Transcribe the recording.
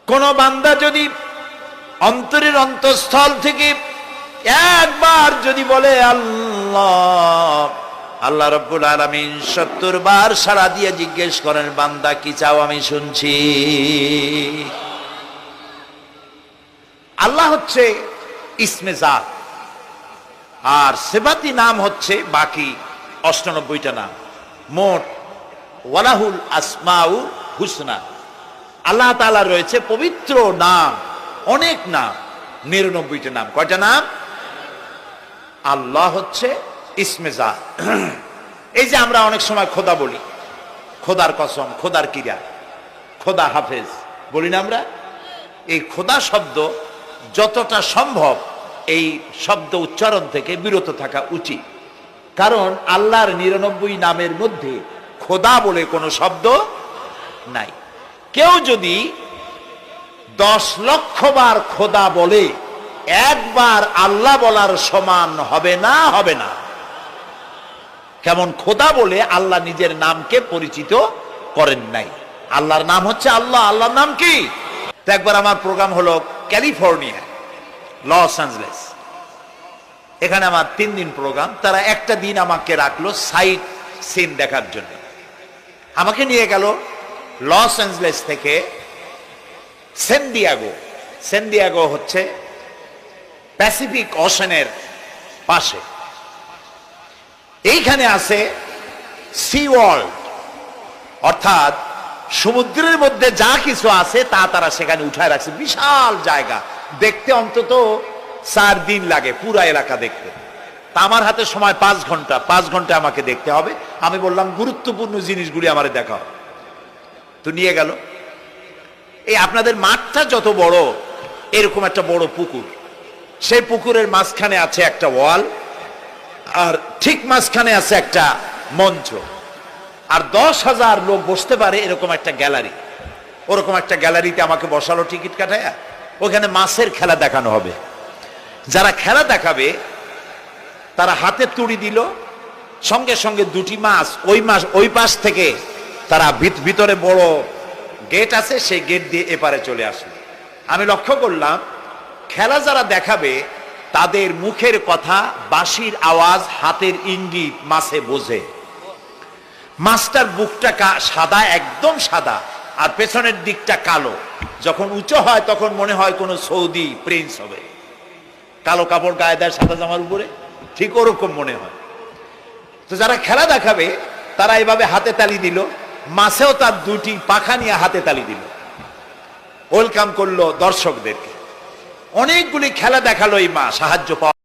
কোন বান্দা যদি অন্তরের অন্তঃস্থল থেকে একবার যদি বলে আল্লাহ, আল্লাহ রাব্বুল আলামিন ৭০ বার সাড়া দিয়ে জিজ্ঞেস করেন, বান্দা কি চাও আমি শুনছি। আল্লাহ হচ্ছে ইসমে জাত, আর সিফাতি নাম হচ্ছে বাকি ৯৮টা নাম। মোট ওয়ালাহুল আসমাউ হুসনা, আল্লাহ তাআলা রয়েছে পবিত্র নাম, অনেক নাম, ৯৯টা নাম। কয়টা নাম? আল্লাহ হচ্ছে ইসমে জাত। এই যে আমরা অনেক সময় খোদা বলি, খোদার কসম, খোদার কিরা, খোদা হাফেজ বলি না আমরা? এই খোদা শব্দ যতটা সম্ভব এই শব্দ উচ্চারণ থেকে বিরত থাকা উচিত, কারণ আল্লাহর ৯৯ নামের মধ্যে খোদা বলে কোনো শব্দ নাই। কেউ যদি ১০ লক্ষ বার খোদা বলে, একবার আল্লাহ বলার সমান হবে না, হবে না। কেমন খোদা বলে আল্লাহ নিজের নামকে পরিচিত করেন নাই। আল্লাহর নাম হচ্ছে আল্লাহ। আল্লাহর নাম কি? তো একবার আমার প্রোগ্রাম হলো ক্যালিফোর্নিয়া, লস অ্যাঞ্জেলেস। এখানে আমার ৩ দিন প্রোগ্রাম। তারা একটা দিন আমাকে রাখলো সাইট সিন দেখার জন্য। আমাকে নিয়ে গেল লস অ্যাঞ্জেলেস থেকে সান দিয়েগো। সান দিয়েগো হচ্ছে প্যাসিফিক ওশানের পাশে। এইখানে আছে সি ওয়ার্ল্ড, অর্থাৎ সমুদ্রের মধ্যে যা কিছু আছে তা তারা সেখানে উঠায় রাখছে। বিশাল জায়গা, দেখতে অন্তত ৪ দিন লাগে পুরা এলাকা দেখতে। তা আমার হাতে সময় ৫ ঘন্টা, ৫ ঘন্টা আমাকে দেখতে হবে। আমি বললাম গুরুত্বপূর্ণ জিনিসগুলি আমার দেখাও। তো নিয়ে গেল। এই আপনাদের মাঠটা যত বড়, এরকম একটা বড় পুকুর, সেই পুকুরের মাঝখানে আছে একটা ওয়াল, আর ঠিক মাঝখানে আছে একটা মঞ্চ, আর ১০,০০০ লোক বসতে পারে এরকম একটা গ্যালারি। ওরকম একটা গ্যালারিতে আমাকে বসালো টিকিট কাটায়া। ওখানে মাছের খেলা দেখানো হবে। যারা খেলা দেখাবে তারা হাতে তুড়ি দিল, সঙ্গে সঙ্গে ২টি মাছ ওই পাশ থেকে তারা ভিতরে বড় গেট আছে, সেই গেট দিয়ে এপারে চলে আসলো। আমি লক্ষ্য করলাম খেলা যারা দেখাবে তাদের মুখের কথা, বাঁশির আওয়াজ, হাতের ইঙ্গিত মাছে বোঝে। মাছটার বুকটা সাদা, একদম সাদা, আর পেছনের দিকটা কালো। যখন উঁচু হয় তখন মনে হয় কোনো সৌদি প্রিন্স হবে। কালো কাপড় গায়ে দেয় সাদা জামার উপরে, ঠিক ওরকম মনে হয়। তো যারা খেলা দেখাবে তারা এভাবে হাতে তালি দিল, মাছেও তার ২টি পাখা নিয়ে হাতে তালি দিল, ওয়েলকাম করলো দর্শকদেরকে। অনেকগুলি খেলা দেখালো এই মা সাহায্য পাওয়া